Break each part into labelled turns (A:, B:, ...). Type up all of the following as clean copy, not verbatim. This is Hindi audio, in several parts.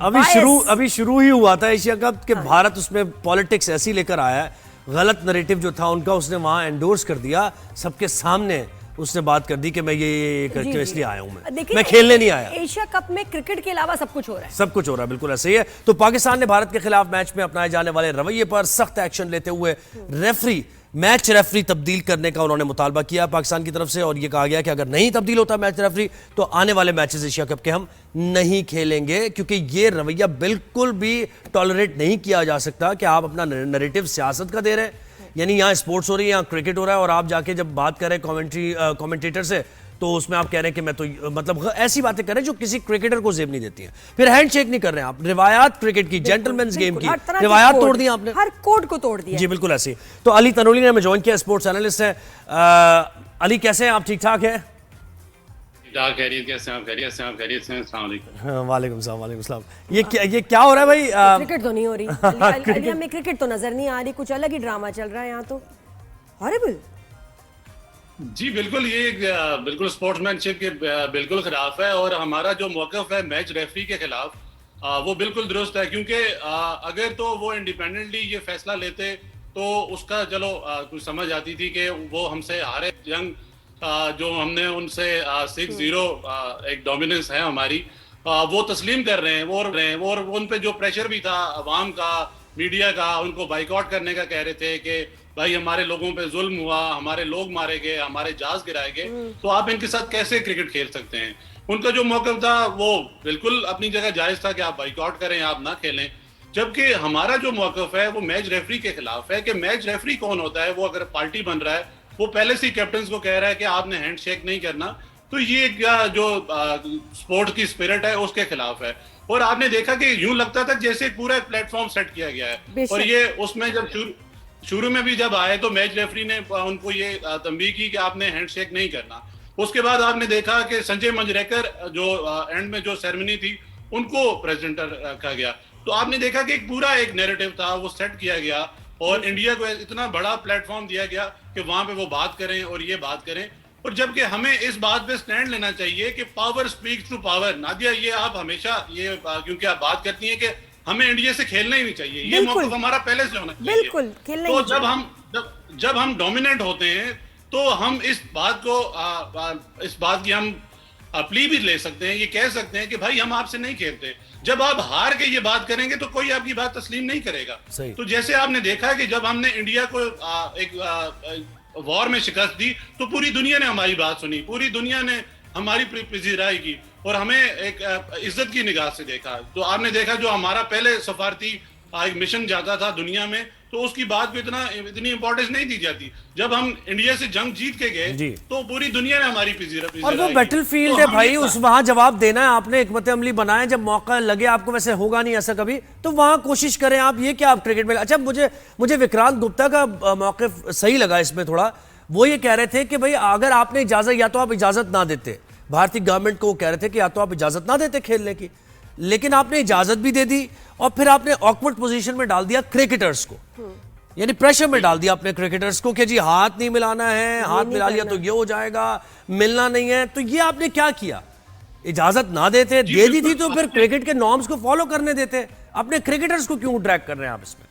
A: अभी शुरू ही हुआ था एशिया कप के भारत उसमें पॉलिटिक्स ऐसी लेकर आया है, गलत नैरेटिव जो था उनका उसने वहां एंडोर्स कर दिया सबके सामने। उसने बात कर दी कि मैं ये करके इसलिए आया हूं, मैं खेलने नहीं आया।
B: एशिया कप में क्रिकेट के अलावा सब कुछ हो रहा है,
A: सब कुछ हो रहा है, बिल्कुल ऐसे ही है। तो पाकिस्तान ने भारत के खिलाफ मैच में अपनाए जाने वाले रवैये पर सख्त एक्शन लेते हुए मैच रेफरी तब्दील करने का उन्होंने मुतालबा किया पाकिस्तान की तरफ से, और यह कहा गया कि अगर नहीं तब्दील होता मैच रेफरी तो आने वाले मैचेस एशिया कप के हम नहीं खेलेंगे, क्योंकि यह रवैया बिल्कुल भी टॉलरेट नहीं किया जा सकता कि आप अपना नैरेटिव सियासत का दे रहे हैं। यानी यहाँ स्पोर्ट्स हो रही है, यहाँ क्रिकेट हो रहा है, और आप जाके जब बात करें कमेंटेटर से तो उसमें आप कह रहे हैं कि मैं तो मतलब ऐसी बातें कर रहे हैं जो किसी क्रिकेटर को जेब नहीं देती हैं। फिर हैंडशेक नहीं कर रहे हैं आप, रिवायात क्रिकेट की, जेंटलमैन्स गेम की रिवायात तोड़ दी आपने,
B: हर कोड को तोड़ दिया।
A: जी बिल्कुल ऐसे। तो अली तनोली ने हमें ज्वाइन किया, स्पोर्ट्स एनालिस्ट हैं। अली कैसे हैं आप, ठीक ठाक हैं? वालेकुम सलाम। ये क्या हो रहा है भाई?
B: क्रिकेट तो नहीं हो रही अली, हमें क्रिकेट तो नजर नहीं आ रही, कुछ अलग ही ड्रामा चल रहा है यहाँ तो। हॉरिबल।
C: जी बिल्कुल, ये बिल्कुल स्पोर्ट्समैनशिप के बिल्कुल खिलाफ है, और हमारा जो मौक़िफ़ है मैच रेफरी के खिलाफ वो बिल्कुल दुरुस्त है, क्योंकि अगर तो वो इंडिपेंडेंटली ये फैसला लेते तो उसका चलो कुछ समझ आती थी कि वो हमसे हारे जंग, जो हमने उनसे 6-0 एक डोमिनेंस है हमारी, वो तस्लीम कर रहे हैं वो और उन पे जो प्रेशर भी था अवाम का, मीडिया का, उनको बाइकआउट करने का कह रहे थे कि भाई हमारे लोगों पे जुल्म हुआ, हमारे लोग मारे गए, हमारे जहाज गिराए गए, तो आप इनके साथ कैसे क्रिकेट खेल सकते हैं। उनका जो मौक़िफ़ था वो बिल्कुल अपनी जगह जायज़ था कि आप बाइकआउट करें, आप ना खेलें, जबकि हमारा जो मौक़िफ़ है वो मैच रेफरी के खिलाफ है। कि मैच रेफरी कौन होता है? वो अगर पार्टी बन रहा है, वो पहले से ही कैप्टन को कह रहा है कि आपने हैंडशेक नहीं करना, तो ये जो स्पोर्ट्स की स्पिरिट है उसके खिलाफ है। और आपने देखा कि यूं लगता था जैसे पूरा प्लेटफॉर्म सेट किया गया है, और ये उसमें जब शुरू में भी जब आए तो मैच रेफरी ने उनको ये तंबीह की कि आपने हैंडशेक नहीं करना। उसके बाद आपने देखा कि संजय मंजरेकर जो एंड में जो सेरेमनी थी उनको प्रेजेंटर रखा गया, तो आपने देखा कि पूरा एक नैरेटिव था वो सेट किया गया, और इंडिया को इतना बड़ा प्लेटफॉर्म दिया गया कि वहां पे वो बात करें और ये बात करें। और जबकि हमें इस बात पे स्टैंड लेना चाहिए कि power speaks to power. Nadia, ये आप हमेशा ये क्योंकि आप बात करती हैं कि हमें इंडिया से खेलना ही नहीं चाहिए, ये मौक़िफ़ हमारा पहले से होना चाहिए।
B: बिल्कुल,
C: तो जब हम डोमिनेंट होते हैं तो हम इस बात की हम प्ली भी ले सकते हैं, ये कह सकते हैं कि भाई हम आपसे नहीं खेलते। जब आप हार के ये बात करेंगे तो कोई आपकी बात तस्लीम नहीं करेगा। तो जैसे आपने देखा कि जब हमने इंडिया को एक वॉर में शिकस्त दी तो पूरी दुनिया ने हमारी बात सुनी, पूरी दुनिया ने हमारी पजीराई की और हमें एक इज्जत की निगाह से देखा। तो आपने देखा जो हमारा पहले सफारती एक मिशन जाता था दुनिया में, तो उसकी बात को इतनी इंपॉर्टेंस नहीं दी जाती। जब हम इंडिया से जंग जीत के गए तो पूरी दुनिया ने हमारी पजीराई,
A: और वो बैटलफील्ड है भाई, उस वहां जवाब देना है आपने, हिकमत अमली बनाए, जब मौका लगे आपको, वैसे होगा नहीं ऐसा कभी, तो वहां कोशिश करें आप। ये क्या आप क्रिकेट में? अच्छा, मुझे विक्रांत गुप्ता का मौक़िफ़ सही लगा इसमें थोड़ा। वो ये कह रहे थे कि भाई अगर आपने इजाजत, या तो आप इजाजत ना देते, भारतीय गवर्नमेंट को वो कह रहे थे कि या तो आप इजाजत ना देते खेलने की, लेकिन आपने इजाजत भी दे दी और फिर आपने ऑकवर्ड पोजीशन में डाल दिया क्रिकेटर्स को, यानी प्रेशर में डाल दिया अपने क्रिकेटर्स को कि जी हाथ नहीं मिलाना है, हाथ मिला लिया तो ये हो जाएगा, मिलना नहीं है। तो ये आपने क्या किया? इजाजत ना देते, दे दी थी तो फिर क्रिकेट के नॉर्म्स को फॉलो करने देते। अपने क्रिकेटर्स को क्यों ड्रैग कर रहे हैं आप इसमें?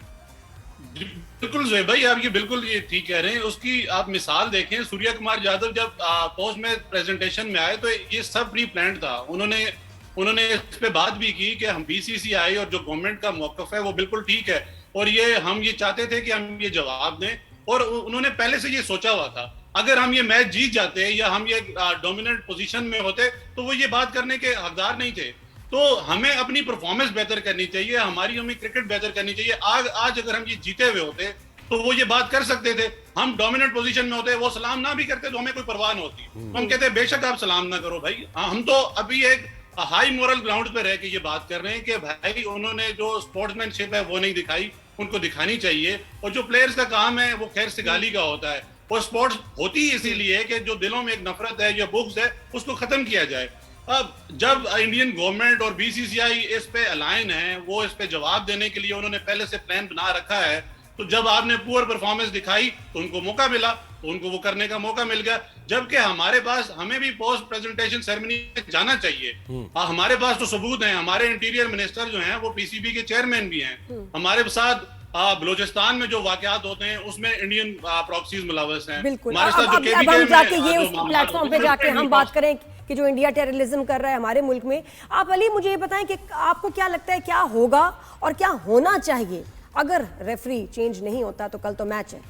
C: बिल्कुल जोए भाई, आप ये बिल्कुल ये ठीक कह रहे हैं। उसकी आप मिसाल देखें, सूर्या कुमार यादव जब पोस्ट में प्रेजेंटेशन में आए तो ये सब प्री प्लान्ड था। उन्होंने इस पे बात भी की कि हम बीसीसीआई और जो गवर्नमेंट का मौक़िफ़ है वो बिल्कुल ठीक है, और हम ये चाहते थे कि हम ये जवाब दें, और उन्होंने पहले से ये सोचा हुआ था अगर हम ये मैच जीत जाते या हम ये डोमिनेंट पोजीशन में होते तो वो ये बात करने के हकदार नहीं थे। तो हमें अपनी परफॉर्मेंस बेहतर करनी चाहिए, हमें क्रिकेट बेहतर करनी चाहिए। आज अगर हम ये जीते हुए होते तो वो ये बात कर सकते थे। हम डोमिनेंट पोजीशन में होते, वो सलाम ना भी करते तो हमें कोई परवाह न होती। हम कहते बेशक आप सलाम ना करो भाई, हम तो अभी एक हाई मोरल ग्राउंड पे रह के ये बात कर रहे हैं कि भाई उन्होंने जो स्पोर्ट्समैनशिप है वो नहीं दिखाई, उनको दिखानी चाहिए। और जो प्लेयर्स का काम है वो खैर सिगाली का होता है, और स्पोर्ट्स होती इसीलिए कि जो दिलों में एक नफरत है या बुग़्ज़ है उसको खत्म किया जाए। अब जब इंडियन गवर्नमेंट और बीसीसीआई इस पे अलाइन है, वो इस पे जवाब देने के लिए उन्होंने पहले से प्लान बना रखा है, तो जब आपने पुअर परफॉर्मेंस दिखाई तो उनको मौका मिला, तो उनको वो करने का मौका मिल गया। जबकि हमारे पास, हमें भी पोस्ट प्रेजेंटेशन सेरेमनी में जाना चाहिए। हमारे पास तो सबूत हैं, हमारे इंटीरियर मिनिस्टर जो हैं वो पीसीबी के चेयरमैन भी हैं। हमारे साथ बलूचिस्तान में जो वाकयात होते हैं उसमें इंडियन प्रॉक्सीज मुलव्वस हैं।
B: बिल्कुल।
C: हमारे साथ जो
B: अब
C: KPK
B: हम जाके
C: में
B: ये
C: जो
B: उस
C: मामला-
B: प्लेटफॉर्म पे जाके हम बात करें कि जो इंडिया टेररिज्म कर रहा है हमारे मुल्क में। आप अली मुझे ये बताएं कि आपको क्या लगता है क्या होगा और क्या होना चाहिए अगर रेफरी चेंज नहीं होता? तो कल तो मैच है।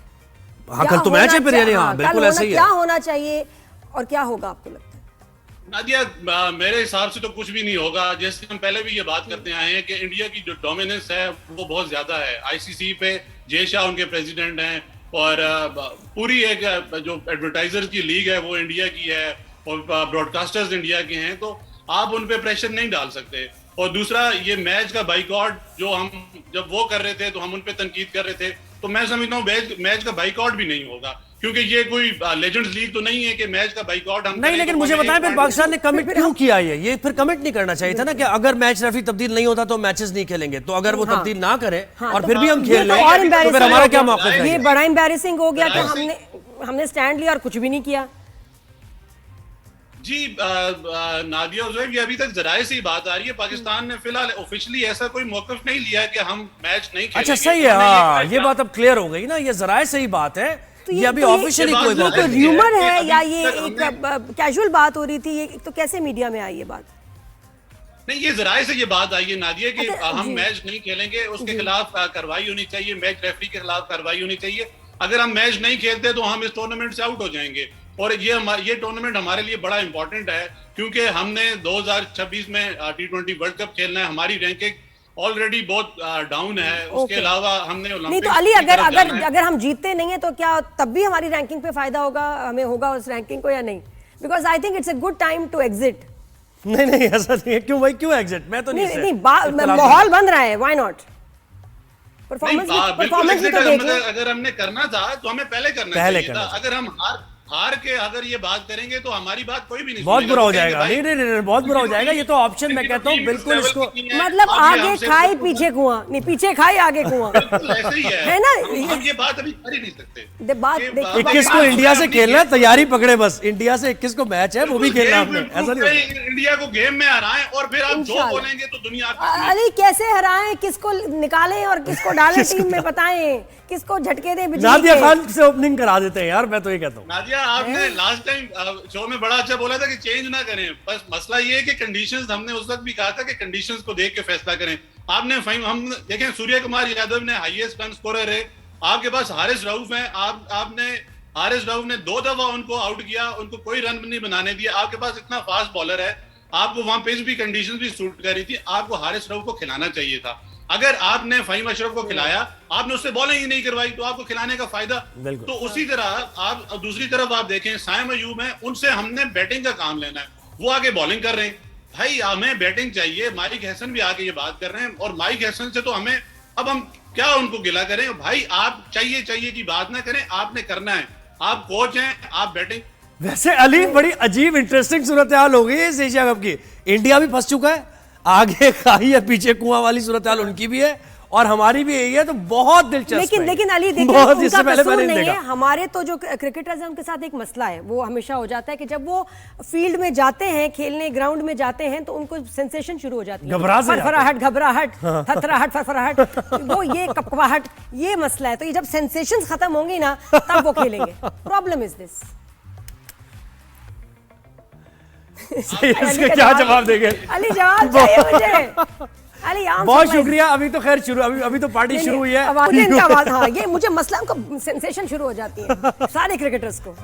A: हाँ,
B: क्या
A: कल तो मैच है
B: होना
A: फिर, यानी हाँ,
B: हाँ,
A: बिल्कुल
B: कल
A: ऐसा ही
B: क्या
A: है।
B: होना चाहिए और क्या होगा आपको लगता है?
C: नादिया, मेरे हिसाब से तो कुछ भी नहीं होगा। जैसे हम पहले भी ये बात करते आए हैं कि इंडिया की जो डोमिनेंस है वो बहुत ज्यादा है। आईसीसी पे जय शाह उनके प्रेसिडेंट हैं और पूरी एक जो एडवर्टाइजर की लीग है वो इंडिया की है और ब्रॉडकास्टर्स इंडिया के हैं, तो आप उन पे प्रेशर नहीं डाल सकते। और दूसरा, ये मैच का बाइकआउट जो हम जब वो कर रहे थे तो हम उन पे तनकीद कर रहे थे, तो मैं समझता हूँ मैच का बाइकआउट भी नहीं होगा, क्योंकि ये कोई लेजेंड्स लीग तो नहीं है कि मैच का बाइकआउट हम
A: नहीं,
C: करें
A: लेकिन
C: तो
A: मुझे
C: हमें
A: बताएं
C: एक
A: फिर
C: पॉइंट-
A: पाकिस्तान ने कमिट क्यों किया ये फिर कमिट नहीं करना चाहिए था ना कि अगर मैच रेफरी तब्दील नहीं होता तो मैचेस नहीं खेलेंगे। तो अगर वो
B: हाँ।
A: तब्दील ना करे
B: हाँ,
A: और
B: तो
A: फिर भी हम
B: ये
A: खेल
B: तो
A: लें
B: और
A: तो फिर
B: embarrassing
A: हमारा
B: हो
A: क्या
B: गया।
A: मौक़िफ़ है?
B: ये बड़ा एम्बैरेसिंग हो गया कि
C: Embarrassing।
B: हमने स्टैंड लिया और कुछ भी नहीं किया।
C: जी नादिया ज़ुहैब, ये अभी तक जराये से ही बात आ रही है। पाकिस्तान ने फिलहाल ऑफिशियली ऐसा कोई मौक़िफ़ नहीं लिया कि हम मैच नहीं खेलेंगे।
A: अच्छा, सही है।
C: हमने
A: हाँ,
C: ये
A: ये बात अब क्लियर हो गई ना, ये जराये से ही बात है।
B: तो
A: ये अभी
B: तो
A: ऑफिशियली
C: ये
A: कोई
C: बात
A: मौक़िफ़
C: है।
A: नहीं है।
B: र्यूमर है
C: अभी
B: या
C: तक
B: ये एक कैजुअल बात हो रही थी? ये तो कैसे मीडिया में आई ये बात?
C: नहीं, ये जराये से ये बात आई है नादिया कि
B: अच्छा,
C: हम
B: जी।
C: मैच नहीं खेलेंगे, उसके खिलाफ कार्रवाई होनी चाहिए, मैच रेफरी के खिलाफ कार्रवाई होनी चाहिए। अगर हम मैच नहीं खेलते तो हम इस टूर्नामेंट से आउट हो जाएंगे। और ये टूर्नामेंट हमारे लिए बड़ा इंपॉर्टेंट है, क्योंकि हमने 2026 में T20 वर्ल्ड कप खेलना है। हमारी रैंकिंग ऑलरेडी बहुत डाउन है। उसके
B: Okay।
C: अलावा हमने
B: नहीं तो
C: ओलंपिक्स
B: अली,
C: की तरफ जाना है।
B: अगर हम जीतते नहीं है तो क्या तब भी हमारी रैंकिंग पे फायदा होगा, हमें होगा उस रैंकिंग को या नहीं? Because I think it's a good time to exit.
A: नहीं, ऐसा नहीं है। क्यों भाई, क्यों एग्जिट? मैं तो नहीं
B: माहौल बन रहा है, व्हाई नॉट?
C: नहीं,
B: परफॉर्मेंस
C: बिल्कुल
B: भी तो
C: exit
B: देखें।
C: अगर हमने करना था तो हमें पहले करना
A: पहले
C: चाहिए
A: करना
C: था। अगर हम हार के अगर ये बात करेंगे तो हमारी बात कोई भी नहीं
A: बहुत
C: सुनेगा।
A: बुरा हो
C: तो कहेंगे,
A: जाएगा।
C: भाई,
A: नहीं, बहुत बुरा हो जाएगा। ये तो ऑप्शन मैं
C: इनकी
A: कहता हूँ
C: टीम
A: बिल्कुल
C: इस
A: इसको।
C: लेवल की नहीं है।
B: मतलब
C: अब ये
B: आगे
C: हमसे
B: खाई
C: बिल्कुल-
B: पीछे कुआं नहीं, पीछे खाई आगे कुआं।
C: बिल्कुल ऐसे ही
B: है ना?
C: हम ये बात अभी कर ही नहीं सकते।
B: बात
C: ये
B: देखिए,
A: 21 को इंडिया से खेलना है, तैयारी पकड़े बस। इंडिया से 21 को मैच है, वो भी खेलना है हमने। ऐसा नहीं होगा।
C: इंडिया को गेम में हराएं और फिर आप जो
B: इंशाल्लाह।
C: बोलेंगे तो दुनिया आपकी
B: अली कैसे हराएं, किसको निकालें और किसको डालें टीम में, बताएं किसको झटके दें बिजली
A: नादिया
B: के?
A: खान से ओपनिंग करा देते हैं यार, मैं तो ये कहता हूँ।
C: नादिया, आपने लास्ट टाइम शो में बड़ा अच्छा बोला था कि चेंज ना करें। बस मसला ये है कि कंडीशंस, हमने उस वक्त भी कहा था कि कंडीशंस को देख के फैसला करें। आपने हम देखें, सूर्य कुमार यादव ने हाईएस्ट रन स्कोरर है। आपके पास हारिस रऊफ है। आपने हारिस रऊफ ने 2 दफा उनको आउट किया, उनको कोई रन नहीं बनाने दिया। आपके पास इतना फास्ट बॉलर है, आपको वहां पेस भी कंडीशन भी सूट कर रही थी। आपको हारिस रऊफ को खिलाना चाहिए था। अगर आपने फहीम अशरफ को खिलाया, आपने उससे बॉलिंग ही नहीं करवाई, तो आपको खिलाने का फायदा।
A: बिल्कुल।
C: तो उसी तरह आप दूसरी तरफ आप देखें, साइम अयूब है, उनसे हमने बैटिंग का काम लेना है, वो आगे बॉलिंग कर रहे हैं। भाई हमें बैटिंग चाहिए। माइक हसन भी आके ये बात कर रहे हैं, और माइक हसन से तो हमें, अब हम क्या उनको गिला करें? भाई आप चाहिए की बात ना करें, आपने करना है। आप कोच हैं, आप बैटिंग।
A: वैसे अली, बड़ी अजीब इंटरेस्टिंग सूरत हाल हो गई है इस एशिया कप की। इंडिया भी फंस चुका है, आगे खाई है पीछे कुआं वाली सूरत हाल उनकी भी है और हमारी भी यही है। तो बहुत दिलचस्प है।
B: लेकिन अली देखिए,
A: बहुत,
B: उनका
A: इससे पहले
B: कसूर
A: मैंने
B: नहीं
A: देखा।
B: है। हमारे तो जो क्रिकेटर्स हैं उनके साथ एक मसला है, वो हमेशा हो जाता है कि जब वो फील्ड में जाते हैं, खेलने ग्राउंड में जाते हैं, तो उनको सेंसेशन शुरू हो जाती है।
A: घबरा से जाते हैं।
B: फरफराहट, घबराहट, थरथराहट, फरफराहट, वो ये कपकवाहट, ये मसला है। तो ये जब सेंसेशंस खत्म होंगी ना, तब वो खेलेंगे। Problem is this.
A: इसका क्या जवाब देंगे?
B: अली जवाब चाहिए मुझे। अली
A: बहुत शुक्रिया। अभी तो खैर शुरू, अभी तो पार्टी शुरू हुई है।
B: मुझे इनका आवाज, हाँ, ये मुझे मसला, उनको सेंसेशन शुरू हो जाती है सारे क्रिकेटर्स को।